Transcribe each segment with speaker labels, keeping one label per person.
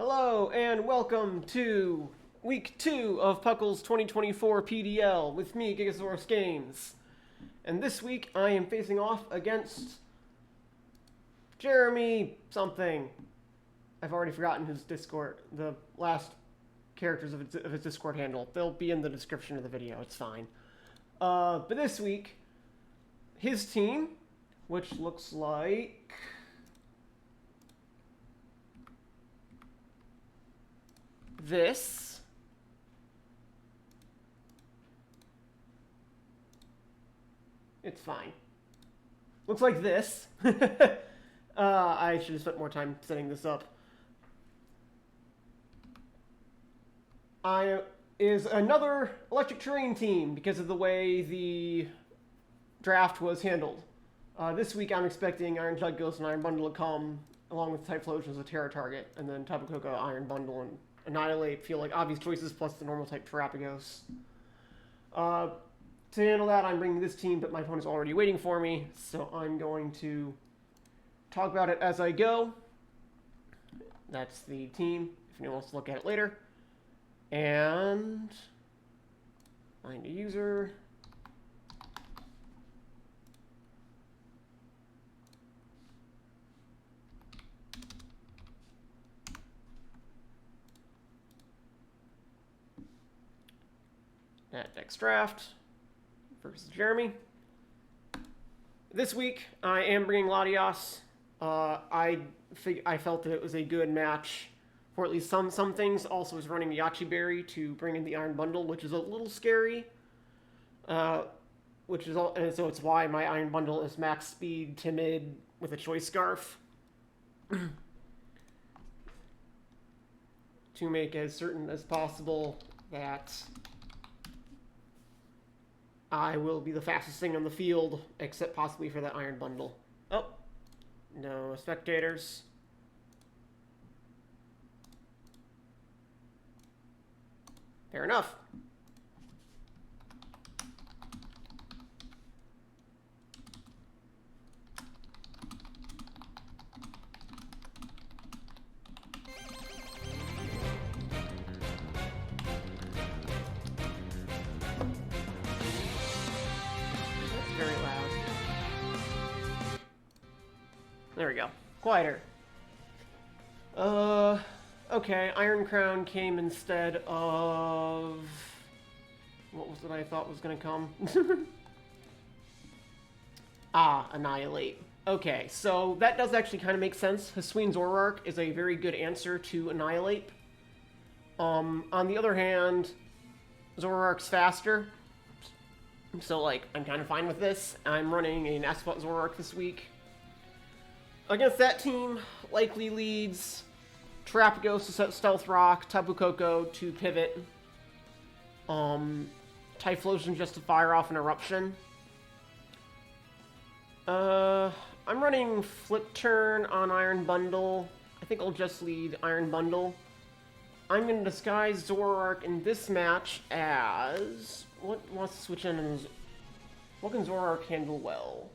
Speaker 1: Hello and welcome to week 2 of PUCL's 2024 PDL with me, GigaSaurusGames. And this week I am facing off against Jeremy something. I've already forgotten his Discord, the last characters of his Discord handle. They'll be in the description of the video, it's fine. But this week, his team, which looks like this. It's fine. Looks like this. I should have spent more time setting this up. Is another electric terrain team because of the way the draft was handled. This week I'm expecting Iron Jug Ghost and Iron Bundle to come, along with Typhlosion as a Terra target, and then Tapu Koko, Iron Bundle, and Annihilate feel like obvious choices, plus the normal type Terrapagos. To handle that, I'm bringing this team, but my opponent's already waiting for me, so I'm going to talk about it as I go. That's the team, if anyone wants to look at it later. And find a user. At next draft versus Jeremy. This week I am bringing Latias. I felt that it was a good match for at least some things. Also was running Yachi Berry to bring in the Iron Bundle, which is a little scary. And so it's why my Iron Bundle is max speed, timid, with a choice scarf. To make as certain as possible that I will be the fastest thing on the field, except possibly for that Iron Bundle. Oh, no spectators. Fair enough. Very loud. There we go. Quieter. Okay, Iron Crown came instead of... What was it I thought was gonna come? Annihilate. Okay, so that does actually kind of make sense. Hisuian Zoroark is a very good answer to Annihilate. On the other hand, Zoroark's faster. So, like, I'm kind of fine with this. I'm running an Asphalt Zoroark this week. Against that team, likely leads Terrapagos to set Stealth Rock, Tapu Koko to pivot, Typhlosion just to fire off an Eruption. I'm running Flip Turn on Iron Bundle. I think I'll just lead Iron Bundle. I'm going to disguise Zoroark in this match as... What wants to switch in and... What can Zoroark handle well?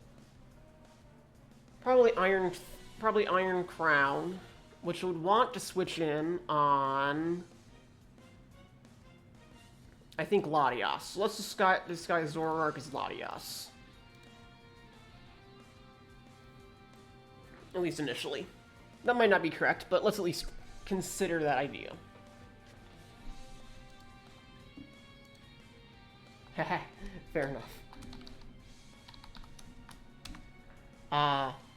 Speaker 1: Probably Iron Crown, which would want to switch in on... I think Latias. So let's disguise Zoroark as Latias. At least initially. That might not be correct, but let's at least consider that idea. Haha, fair enough.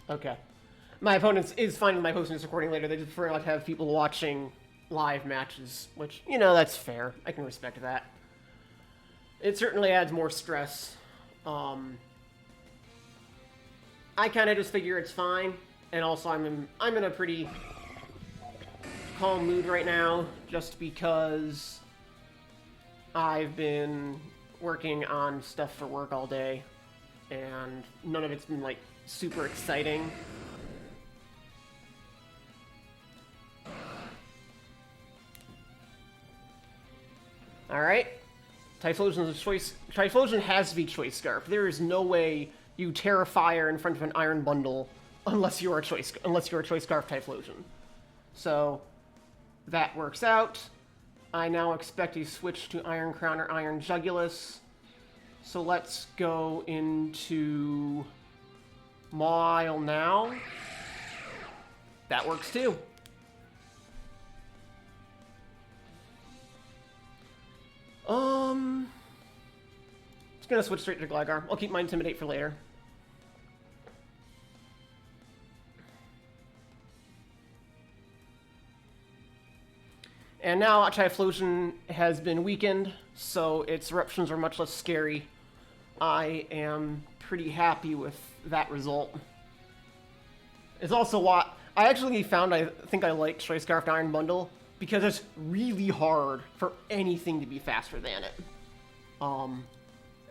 Speaker 1: Okay. My opponent is fine with my posting this recording later. They just prefer not to have people watching live matches, which, you know, that's fair. I can respect that. It certainly adds more stress. I kind of just figure it's fine, and also I'm in a pretty calm mood right now, just because I've been working on stuff for work all day, and none of it's been, like, super exciting. Alright. Typhlosion's a choice. Typhlosion has to be Choice Scarf. There is no way you Terra Fire in front of an Iron Bundle unless you're a Choice Scarf Typhlosion. So that works out. I now expect a switch to Iron Crown or Iron Jugulus. So let's go into Maw now. That works too. Just gonna switch straight to Gligar. I'll keep my Intimidate for later. And now Typhlosion has been weakened, so its eruptions are much less scary. I am pretty happy with that result. It's also why I actually found I think I like Stray Scarf Iron Bundle because it's really hard for anything to be faster than it.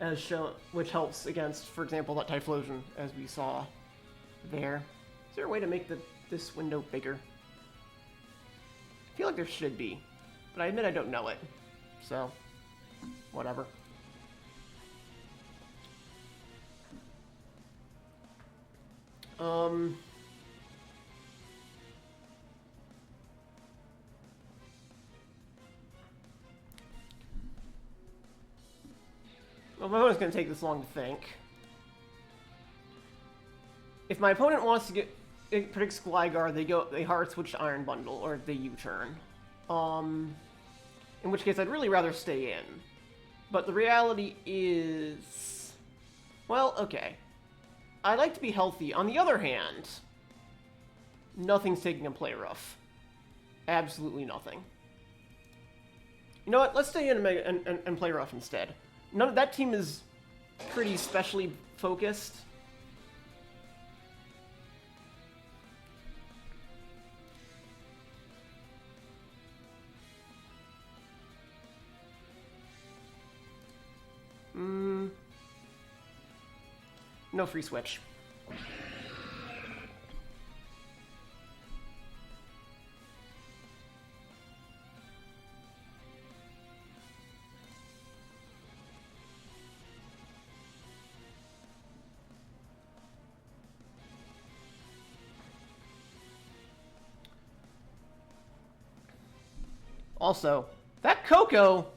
Speaker 1: As shown, which helps against, for example, that Typhlosion, as we saw there. Is there a way to make this window bigger? I feel like there should be, but I admit I don't know it. So, whatever. Well, my opponent's going to take this long to think. If my opponent wants to it predicts Gligar, they hard switch to Iron Bundle, or they U-turn. In which case I'd really rather stay in. But the reality is... Well, okay. I like to be healthy. On the other hand, nothing's taking a play rough. Absolutely nothing. You know what? Let's stay in and play rough instead. That team is pretty specially focused. No free switch. Also, that Coco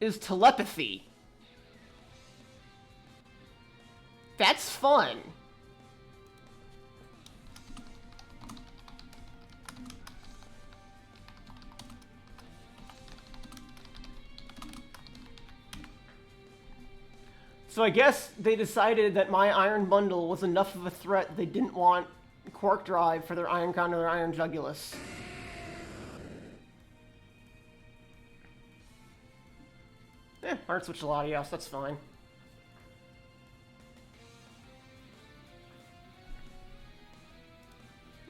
Speaker 1: is telepathy. That's fun. So I guess they decided that my Iron Bundle was enough of a threat they didn't want Quark Drive for their Iron Crown or their Iron Jugulus. Hard switch to Latios, that's fine.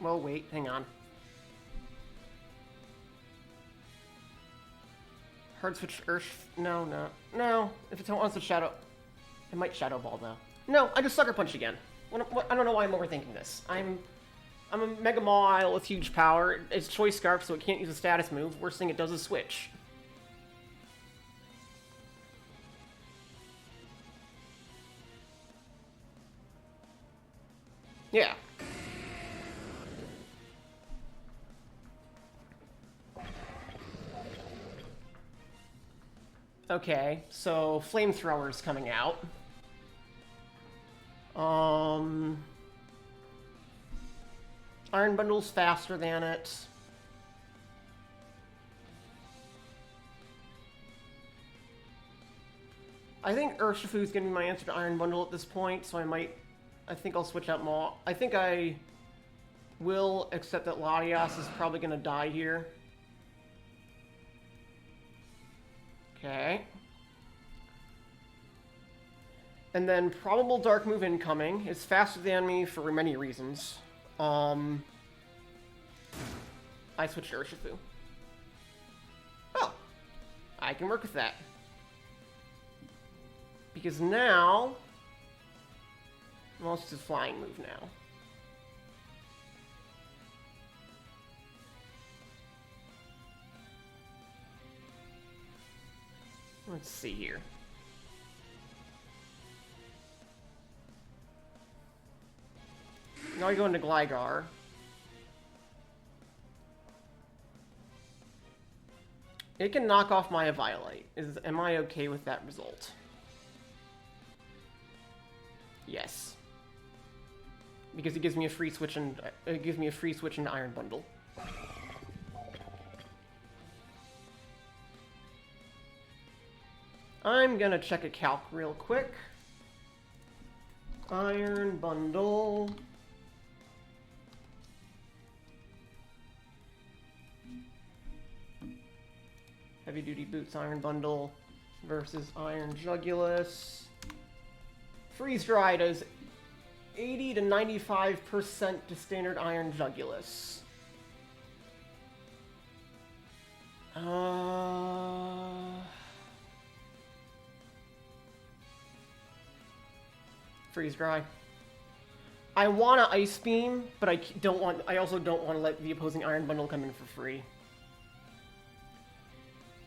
Speaker 1: Well, wait, hang on. Hard switch to Earth. No. If it wants to Shadow... It might Shadow Ball, though. No, I just Sucker Punch again. I don't know why I'm overthinking this. I'm a Mega Maw with huge power. It's Choice Scarf, so it can't use a status move. Worst thing it does is switch. Yeah. Okay, so Flamethrower's coming out. Iron Bundle's faster than it. I think Urshifu's gonna be my answer to Iron Bundle at this point, so I think I'll switch out Maw. I think I will accept that Latias is probably gonna die here. Okay. And then probable Dark Move incoming. It's faster than me for many reasons. I switched to Urshifu. Oh! I can work with that. Because now... Well, it's just a flying move now. Let's see here. Now I go into Gligar. It can knock off my Violite. Am I okay with that result? Yes. Because it gives me a free switch and Iron Bundle. I'm gonna check a calc real quick. Iron Bundle. Heavy Duty Boots Iron Bundle versus Iron Jugulus. Freeze Dry does 80 to 95% to standard Iron Jugulus. Freeze Dry. I want to Ice Beam, but I also don't want to let the opposing Iron Bundle come in for free.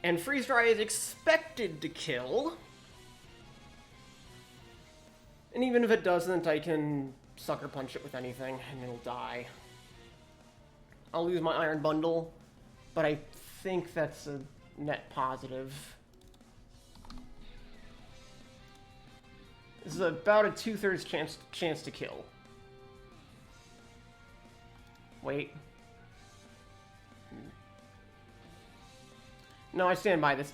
Speaker 1: And Freeze Dry is expected to kill. And even if it doesn't, I can Sucker Punch it with anything, and it'll die. I'll lose my Iron Bundle, but I think that's a net positive. This is about a 2/3 chance to kill. Wait. No, I stand by this.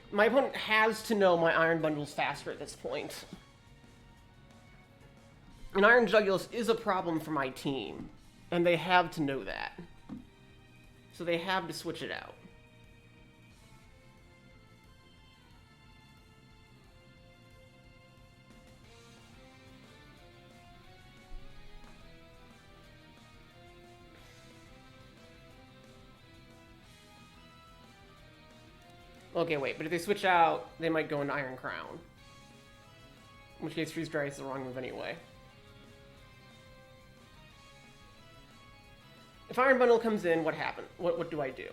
Speaker 1: My opponent has to know my Iron Bundle's faster at this point. And Iron Jugulus is a problem for my team, and they have to know that. So they have to switch it out. Okay, wait, but if they switch out, they might go into Iron Crown. In which case, Freeze Dry is the wrong move anyway. If Iron Bundle comes in, what happens? What do I do?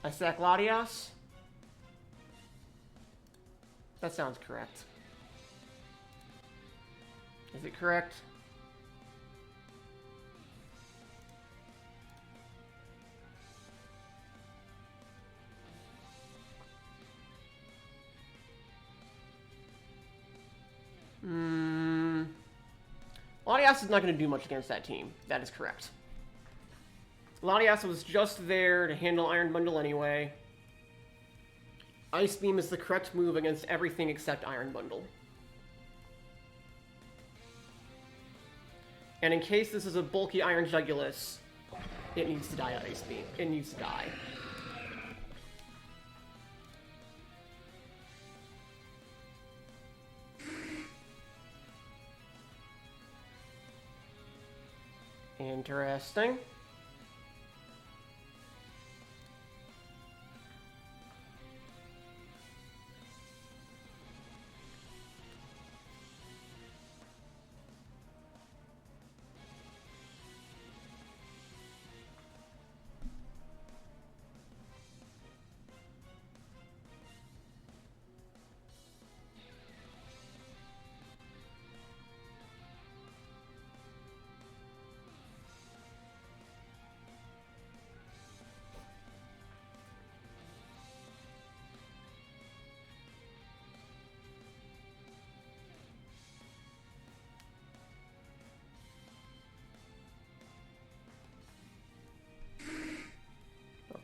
Speaker 1: I sack Latias? That sounds correct. Is it correct? Latias is not going to do much against that team. That is correct. Latias was just there to handle Iron Bundle anyway. Ice Beam is the correct move against everything except Iron Bundle. And in case this is a bulky Iron Jugulus, it needs to die Ice Beam. It needs to die. Interesting.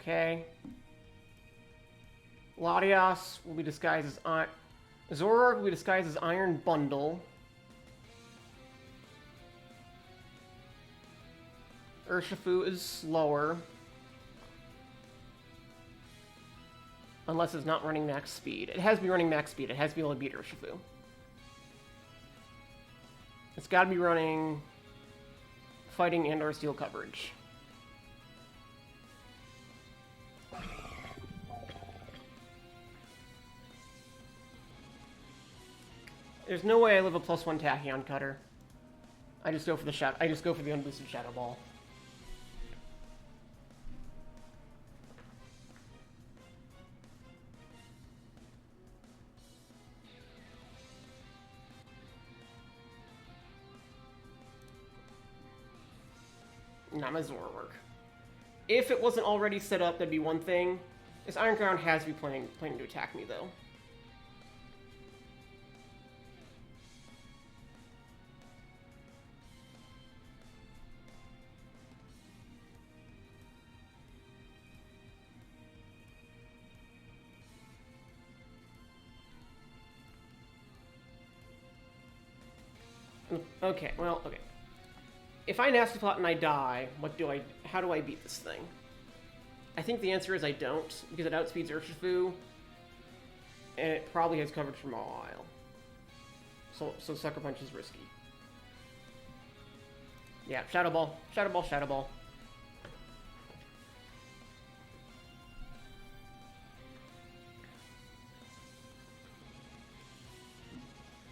Speaker 1: Okay. Latias will be disguised as Zoroark will be disguised as Iron Bundle. Urshifu is slower. Unless it's not running max speed. It has to be running max speed. It has to be able to beat Urshifu. It's got to be running fighting and or steel coverage. There's no way I live a +1 Tachyon Cutter. I just go for the unboosted Shadow Ball. not my Zora work. If it wasn't already set up, that'd be one thing. This Iron Crown has to be planning to attack me, though. Okay, well, okay. If I Nasty Plot and I die, how do I beat this thing? I think the answer is I don't, because it outspeeds Urshifu, and it probably has coverage from all aisle. So Sucker Punch is risky. Yeah, Shadow Ball, Shadow Ball, Shadow Ball.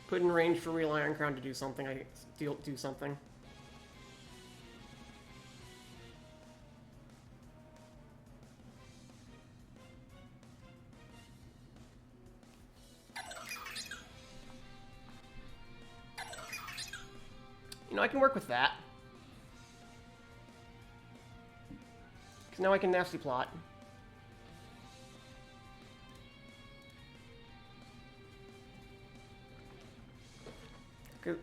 Speaker 1: Put in range for real Iron Crown to do something. Do something. You know, I can work with that. Because now I can Nasty Plot. Good.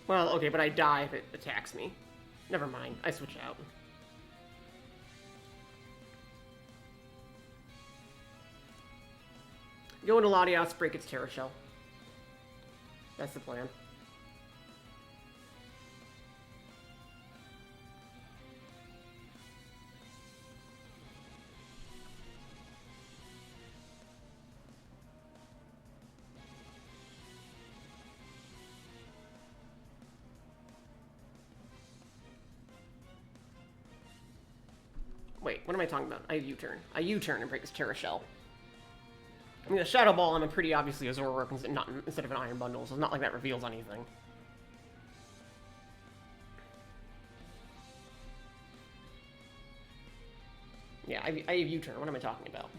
Speaker 1: Well, okay, but I die if it attacks me. Never mind, I switch out. Go into Latias, break its Terra Shell. That's the plan. Wait, what am I talking about? I U-turn. I U-turn and break its Terra Shell. I mean, the Shadow Ball, I'm a pretty obviously a Zora work instead of an Iron Bundle, so it's not like that reveals anything. Yeah, I have U-turn. What am I talking about?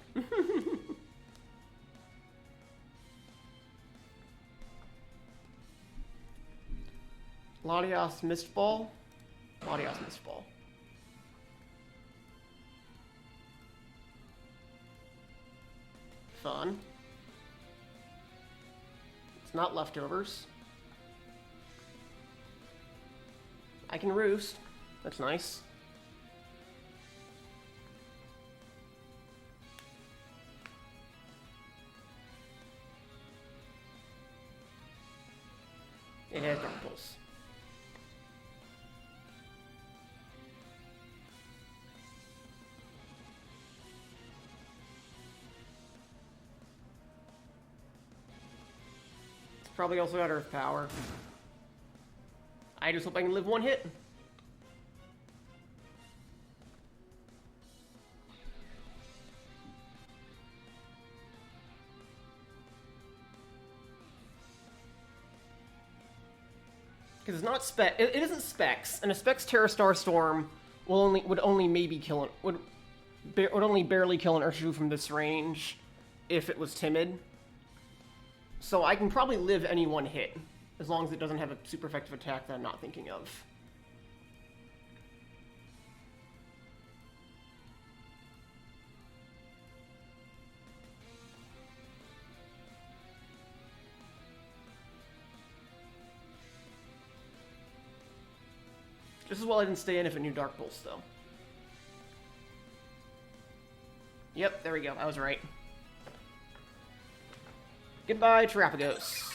Speaker 1: Latias Mist Ball. Latias Mist Ball. Fun. It's not leftovers. I can roost. That's nice. It has Dark Pulse. Probably also got Earth Power. I just hope I can live one hit. Because it's not spec. It isn't Specs, and a Specs Terra Star Storm would only maybe kill it. Would only barely kill an Urshifu from this range if it was timid. So I can probably live any one hit, as long as it doesn't have a super effective attack that I'm not thinking of. Just as well I didn't stay in if it knew Dark Pulse, though. Yep, there we go. I was right. Goodbye, Terrapagos.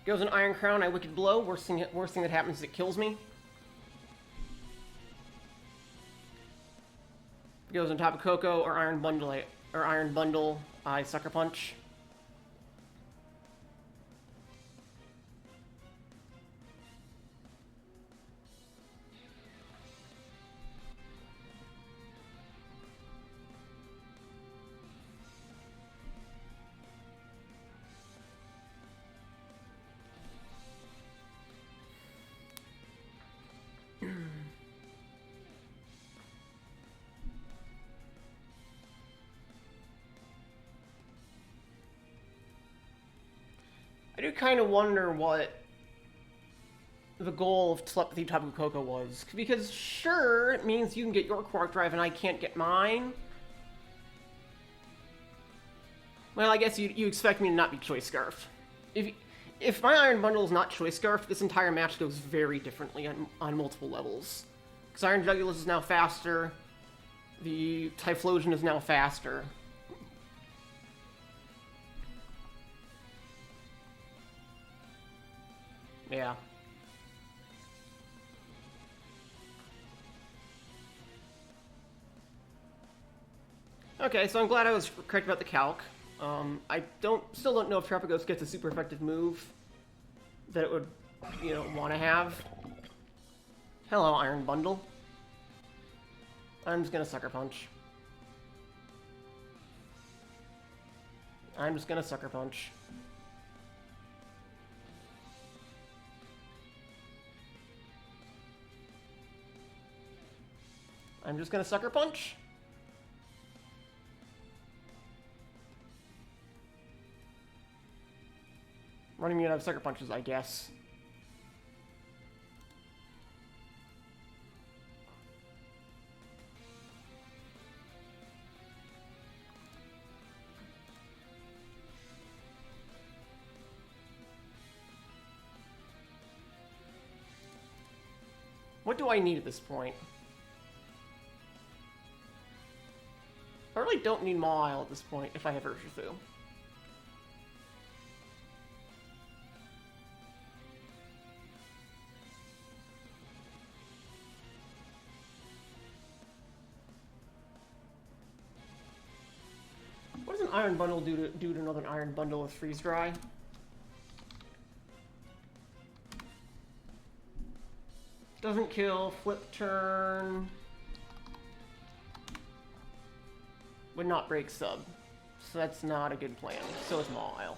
Speaker 1: Goes an Iron Crown, I Wicked Blow. Worst thing that happens is it kills me. Goes on top of Coco or Iron Bundle, I Sucker Punch. do kind of wonder what the goal of Telepathy Tapu Koko was. Because sure, it means you can get your Quark Drive and I can't get mine. Well, I guess you expect me to not be Choice Scarf. If my Iron Bundle is not Choice Scarf, this entire match goes very differently on multiple levels. Because Iron Jugulis is now faster, the Typhlosion is now faster. Yeah. Okay, so I'm glad I was correct about the calc. I still don't know if Trapagos gets a super effective move that it would, want to have. Hello, Iron Bundle. I'm just gonna Sucker Punch. I'm just gonna Sucker Punch. I'm just gonna Sucker Punch. Running me out of Sucker Punches, I guess. What do I need at this point? I really don't need Maw at this point if I have Urshifu. What does an Iron Bundle do to another Iron Bundle with Freeze Dry? Doesn't kill, flip turn. Would not break sub. So that's not a good plan. So is Maw.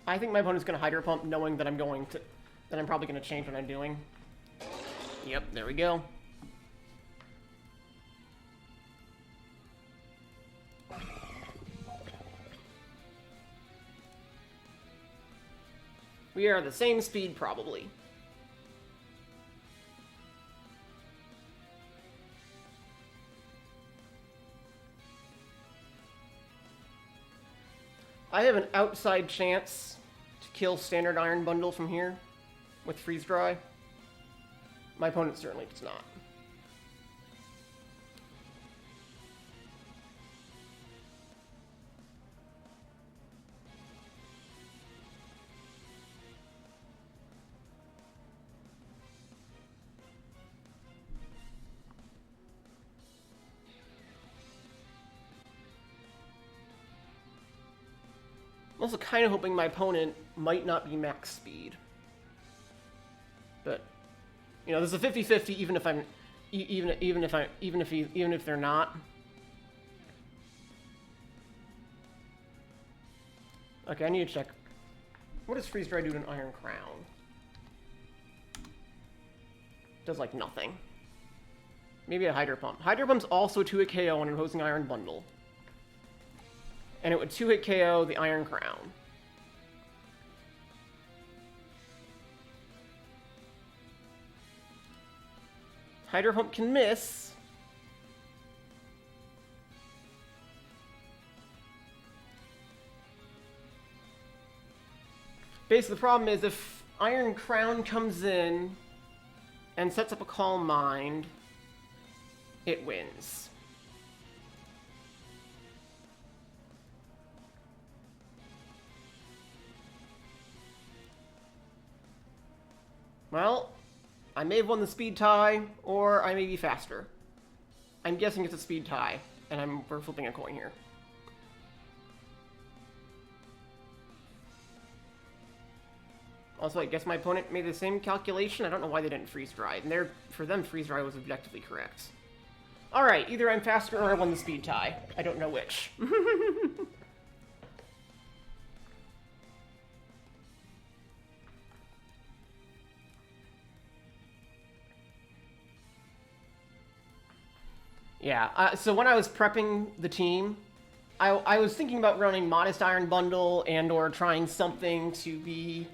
Speaker 1: I think my opponent's gonna Hydro Pump knowing that I'm probably gonna change what I'm doing. Yep, there we go. We are the same speed, probably. I have an outside chance to kill standard Iron Bundle from here with Freeze Dry. My opponent certainly does not. I'm also kind of hoping my opponent might not be max speed. But, there's a 50-50 even if they're not. Okay, I need to check. What does Freeze Dry do to an Iron Crown? Does like nothing. Maybe a Hydro Pump. Hydro Pump's also 2-hit KO on an opposing Iron Bundle. And it would 2-hit KO the Iron Crown. Hydro Pump can miss. Basically, the problem is if Iron Crown comes in and sets up a Calm Mind, it wins. Well, I may have won the speed tie, or I may be faster. I'm guessing it's a speed tie, and we're flipping a coin here. Also, I guess my opponent made the same calculation. I don't know why they didn't Freeze Dry. And for them, Freeze Dry was objectively correct. Alright, either I'm faster or I won the speed tie. I don't know which. Yeah, so when I was prepping the team, I was thinking about running Modest Iron Bundle and or trying something to be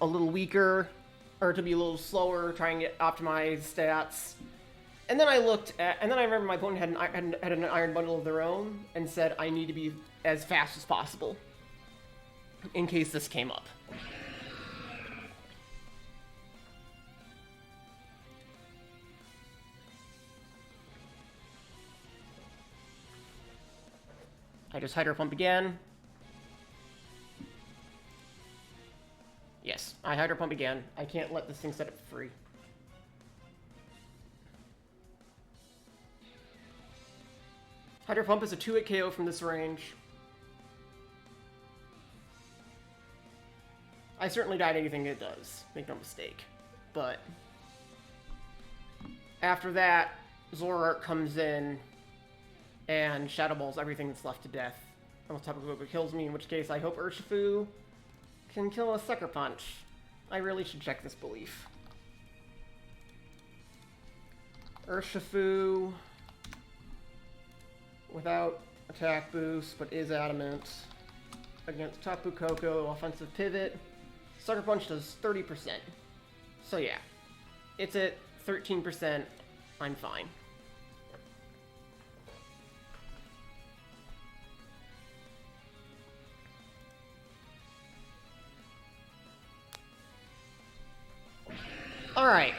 Speaker 1: a little weaker, or to be a little slower, trying to optimize stats. And then I looked at, and then I remember my opponent had an Iron Bundle of their own, and said I need to be as fast as possible, in case this came up. I just Hydro Pump again. Yes, I Hydro Pump again. I can't let this thing set up for free. Hydro Pump is a 2-hit KO from this range. I certainly died anything it does, make no mistake. But after that, Zoroark comes in and Shadow Balls everything that's left to death. Unless Tapu Koko kills me, in which case I hope Urshifu can kill a Sucker Punch. I really should check this belief. Urshifu without attack boost, but is adamant against Tapu Koko, offensive pivot. Sucker Punch does 30%. So yeah, it's at 13%. I'm fine. Alright.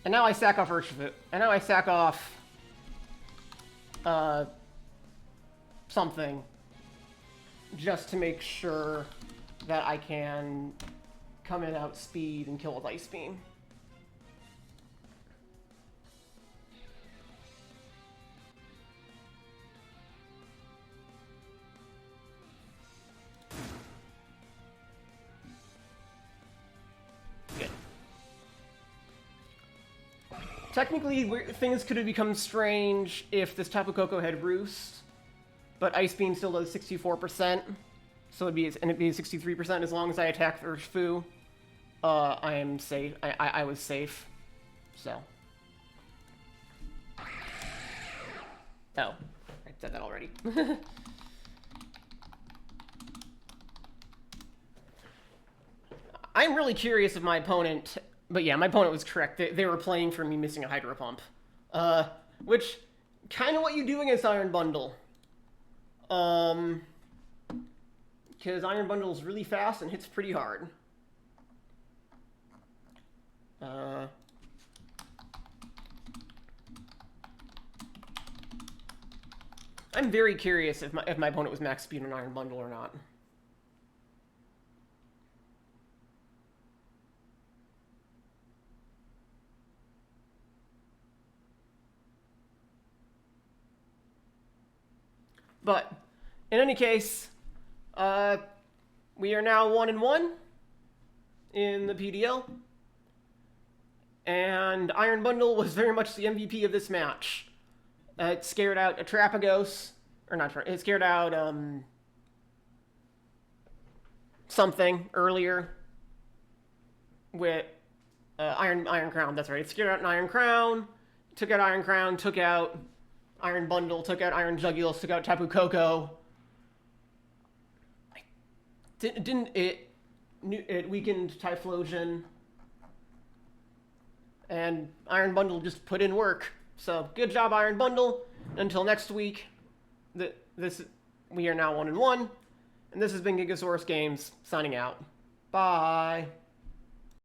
Speaker 1: And now I sack off Urshifu. And now I sack off something, just to make sure that I can come in outspeed and kill with Ice Beam. Good. Technically, things could have become strange if this Tapu Koko had Roost, but Ice Beam still does 64%, so it'd be 63% as long as I attack Urshifu. I am safe. I was safe, so. Oh, I said that already. I'm really curious if my opponent, but yeah, my opponent was correct. They were playing for me missing a Hydro Pump, which kind of what you do against Iron Bundle. Because Iron Bundle is really fast and hits pretty hard. I'm very curious if my opponent was max speed on Iron Bundle or not. But in any case, we are now 1-1 in the PDL, and Iron Bundle was very much the MVP of this match. It scared out Atrapagos, or not, it scared out something earlier with Iron Crown. That's right. It scared out an Iron Crown, took out Iron Crown, took out Iron Bundle, took out Iron Jugulis, took out Tapu Koko. It weakened Typhlosion, and Iron Bundle just put in work. So good job, Iron Bundle. Until next week, we are now 1-1, and this has been GigaSaurusGames signing out. Bye.